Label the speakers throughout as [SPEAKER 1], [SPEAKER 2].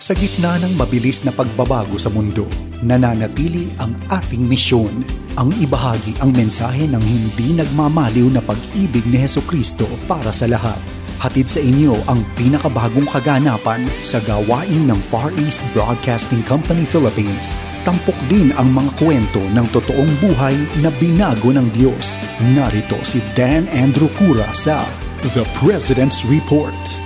[SPEAKER 1] Sa gitna ng mabilis na pagbabago sa mundo, nananatili ang ating misyon, ang ibahagi ang mensahe ng hindi nagmamaliw na pag-ibig ni Hesukristo para sa lahat. Hatid sa inyo ang pinakabagong kaganapan sa gawain ng Far East Broadcasting Company Philippines. Tampok din ang mga kwento ng totoong buhay na binago ng Diyos. Narito si Dan Andrew Cura sa The President's Report.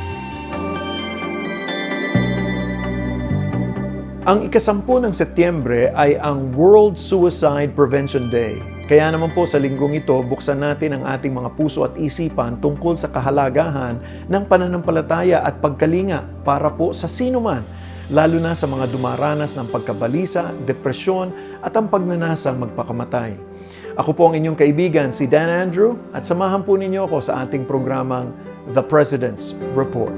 [SPEAKER 2] Ang ika-10 ng Setyembre ay ang World Suicide Prevention Day. Kaya naman po sa linggong ito, buksan natin ang ating mga puso at isipan tungkol sa kahalagahan ng pananampalataya at pagkalinga para po sa sino man, lalo na sa mga dumaranas ng pagkabalisa, depresyon at ang pagnanasang magpakamatay. Ako po ang inyong kaibigan, si Dan Andrew, at samahan po ninyo ako sa ating programang The President's Report.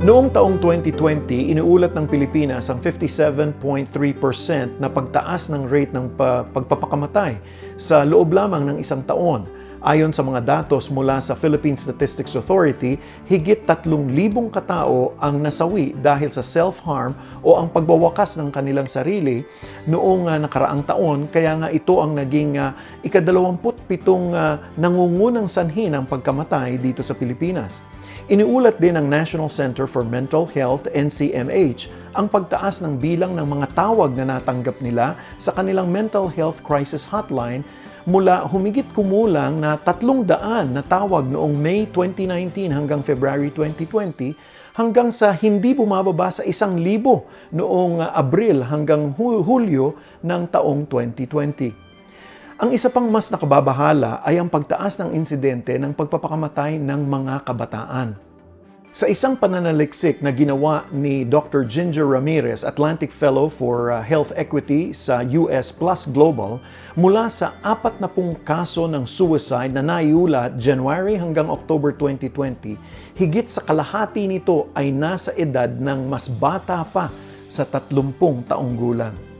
[SPEAKER 2] Noong taong 2020, iniulat ng Pilipinas ang 57.3% na pagtaas ng rate ng pagpapakamatay sa loob lamang ng isang taon. Ayon sa mga datos mula sa Philippine Statistics Authority, higit 3,000 katao ang nasawi dahil sa self-harm o ang pagwawakas ng kanilang sarili noong nakaraang taon. Kaya nga ito ang naging ika-27 nangungunang sanhi ng pagkamatay dito sa Pilipinas. Iniulat din ng National Center for Mental Health, NCMH, ang pagtaas ng bilang ng mga tawag na natanggap nila sa kanilang mental health crisis hotline mula humigit kumulang na 300 na tawag noong May 2019 hanggang February 2020 hanggang sa hindi bumababa sa 1,000 noong Abril hanggang Hulyo ng taong 2020. Ang isa pang mas nakababahala ay ang pagtaas ng insidente ng pagpapakamatay ng mga kabataan. Sa isang pananaliksik na ginawa ni Dr. Ginger Ramirez, Atlantic Fellow for Health Equity sa US Plus Global, mula sa 40 kaso ng suicide na naiulat January hanggang October 2020, higit sa kalahati nito ay nasa edad ng mas bata pa sa 30 taong gulang.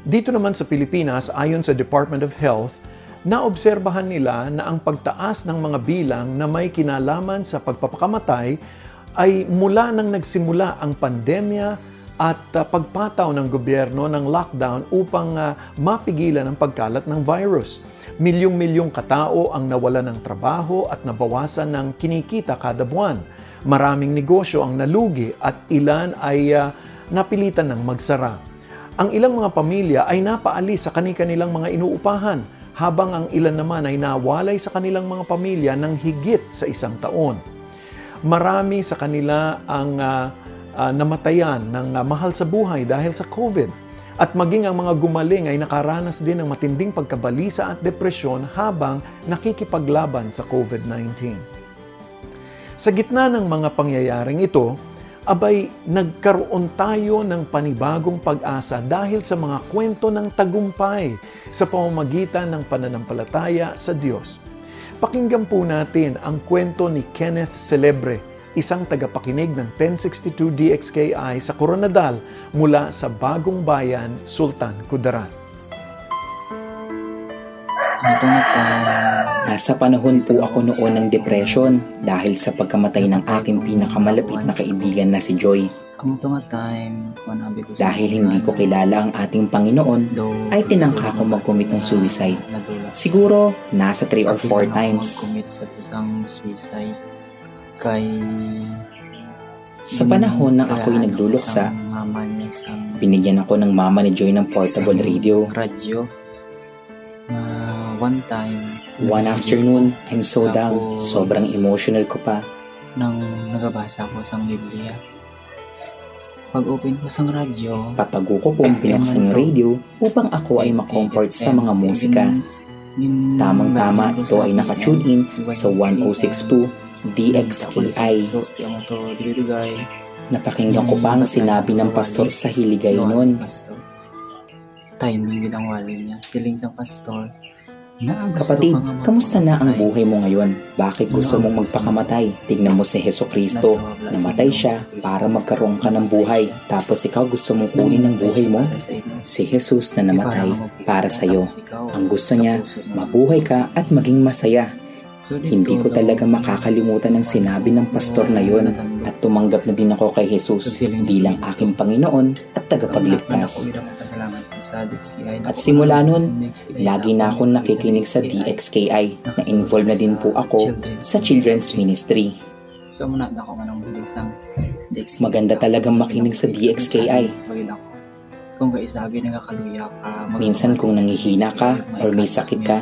[SPEAKER 2] Dito naman sa Pilipinas, ayon sa Department of Health, naobserbahan nila na ang pagtaas ng mga bilang na may kinalaman sa pagpapakamatay ay mula nang nagsimula ang pandemya at pagpataw ng gobyerno ng lockdown upang mapigilan ang pagkalat ng virus. Milyong-milyong katao ang nawalan ng trabaho at nabawasan ng kinikita kada buwan. Maraming negosyo ang nalugi at ilan ay napilitan ng magsara. Ang ilang mga pamilya ay napaalis sa kanilang mga inuupahan, habang ang ilan naman ay nawalay sa kanilang mga pamilya ng higit sa 1 taon. Marami sa kanila ang namatayan ng mahal sa buhay dahil sa COVID. At maging ang mga gumaling ay nakaranas din ng matinding pagkabalisa at depresyon habang nakikipaglaban sa COVID-19. Sa gitna ng mga pangyayaring ito, abay, nagkaroon tayo ng panibagong pag-asa dahil sa mga kwento ng tagumpay sa pamamagitan ng pananampalataya sa Diyos. Pakinggan po natin ang kwento ni Kenneth Celebre, isang tagapakinig ng 1062 DXKI sa Coronadal mula sa Bagong Bayan, Sultan Kudarat.
[SPEAKER 3] Nasa panahon po ako noon ng depression dahil sa pagkamatay ng aking pinakamalapit na kaibigan na si Joy. Dahil hindi ko kilala ang ating Panginoon, ay tinangka ko mag-commit ng suicide. Siguro, nasa 3 or 4 times. Sa panahon na ako'y nagluluksa, binigyan ako ng mama ni Joy ng portable radio. One afternoon, I'm so down. Sobrang emotional ko pa.
[SPEAKER 4] Nang nagabasa ko sa Biblia. Pag-open ko sa radyo,
[SPEAKER 3] Patago ko pong pinuksan yung radio upang ako ay makomfort sa mga musika. Tamang-tama ito ay nakatune in sa 1062 DXKI. Napakinggan ko pa ang sinabi ng pastor sa Hiligay noon.
[SPEAKER 4] Timing din ang wali niya. Siling sang pastor.
[SPEAKER 3] Kapatid, kamusta na ang buhay mo ngayon? Bakit gusto mong magpakamatay? Tignan mo si Hesukristo. Namatay siya para magkaroon ka ng buhay. Tapos ikaw gusto mong kunin ang buhay mo? Si Jesus na namatay para sa iyo. Ang gusto niya, mabuhay ka at maging masaya. Hindi ko talaga makakalimutan ang sinabi ng pastor na yon at tumanggap na din ako kay Jesus bilang aking Panginoon at tagapagligtas. At simula nun, lagi na akong nakikinig sa DXKI na involved na din po ako sa Children's Ministry. Maganda talagang makinig sa DXKI. Minsan kung nangihina ka or may sakit ka,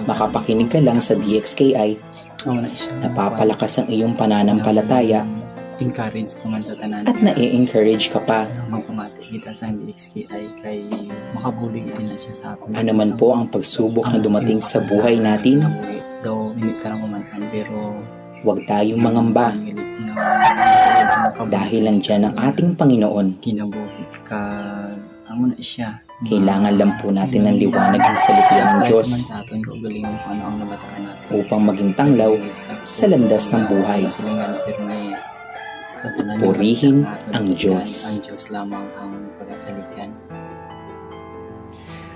[SPEAKER 3] makapakinig ka lang sa DXKI, napapalakas ang iyong pananampalataya at na-encourage ka pa. Ano man po ang pagsubok na dumating sa buhay natin, huwag tayong mangamba dahil nandiyan ang ating Panginoon. Kailangan lang po natin ng liwanag ng salita ng Diyos upang maging tanglaw sa landas ng buhay. Purihin ang Diyos.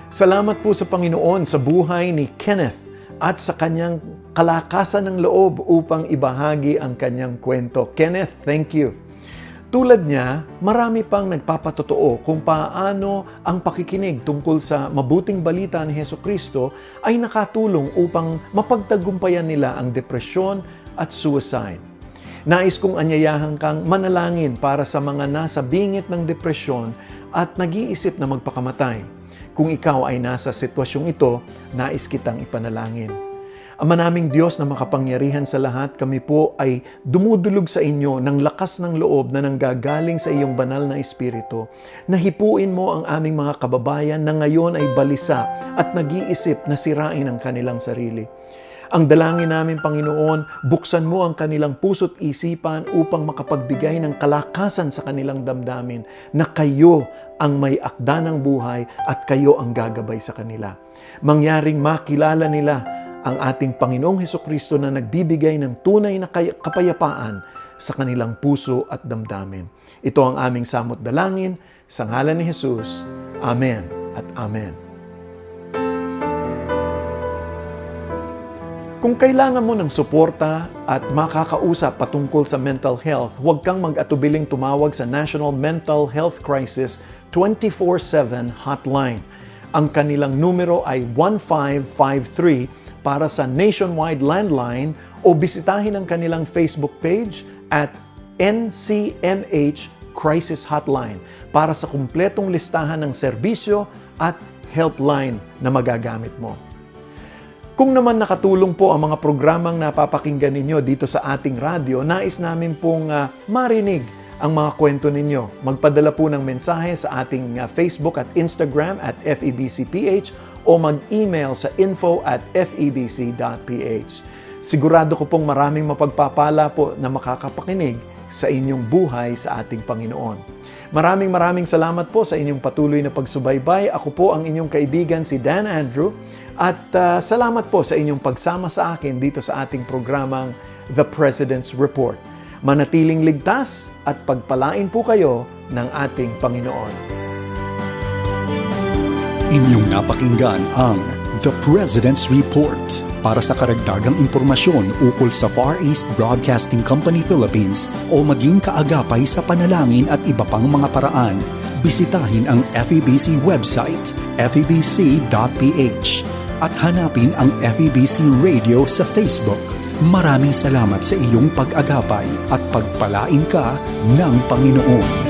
[SPEAKER 2] Salamat po sa Panginoon sa buhay ni Kenneth at sa kanyang kalakasan ng loob upang ibahagi ang kanyang kwento. Kenneth, thank you. Tulad niya, marami pang nagpapatotoo kung paano ang pakikinig tungkol sa mabuting balita ni Hesukristo ay nakatulong upang mapagtagumpayan nila ang depresyon at suicide. Nais kong anyayahan kang manalangin para sa mga nasa bingit ng depresyon at nag-iisip na magpakamatay. Kung ikaw ay nasa sitwasyong ito, nais kitang ipanalangin. Ama naming Diyos na makapangyarihan sa lahat, kami po ay dumudulog sa inyo ng lakas ng loob na nanggagaling sa iyong banal na Espiritu. Nahipuin mo ang aming mga kababayan na ngayon ay balisa at nag-iisip na sirain ang kanilang sarili. Ang dalangin namin, Panginoon, buksan mo ang kanilang puso't isipan upang makapagbigay ng kalakasan sa kanilang damdamin na kayo ang may akda ng buhay at kayo ang gagabay sa kanila. Mangyaring makilala nila ang ating Panginoong Hesukristo na nagbibigay ng tunay na kapayapaan sa kanilang puso at damdamin. Ito ang aming samot dalangin sa ngalan ni Jesus. Amen at Amen. Kung kailangan mo ng suporta at makakausap patungkol sa mental health, huwag kang mag-atubiling tumawag sa National Mental Health Crisis 24/7 Hotline. Ang kanilang numero ay 1553 para sa nationwide landline o bisitahin ang kanilang Facebook page at NCMH Crisis Hotline para sa kumpletong listahan ng serbisyo at helpline na magagamit mo. Kung naman nakatulong po ang mga programang napapakinggan ninyo dito sa ating radyo, nais namin pong marinig ang mga kwento ninyo. Magpadala po ng mensahe sa ating Facebook at Instagram at FEBCPH o mag-email sa info@febc.ph. Sigurado ko pong maraming mapagpapala po na makakapakinig sa inyong buhay sa ating Panginoon. Maraming salamat po sa inyong patuloy na pagsubaybay. Ako po ang inyong kaibigan si Dan Andrew at salamat po sa inyong pagsama sa akin dito sa ating programang The President's Report. Manatiling ligtas at pagpalain po kayo ng ating Panginoon.
[SPEAKER 1] Inyong napakinggan ang The President's Report. Para sa karagdagang impormasyon ukol sa Far East Broadcasting Company Philippines o maging kaagapay sa panalangin at iba pang mga paraan, bisitahin ang FEBC website, febc.ph at hanapin ang FEBC Radio sa Facebook. Maraming salamat sa iyong pag-agapay at pagpalain ka ng Panginoon.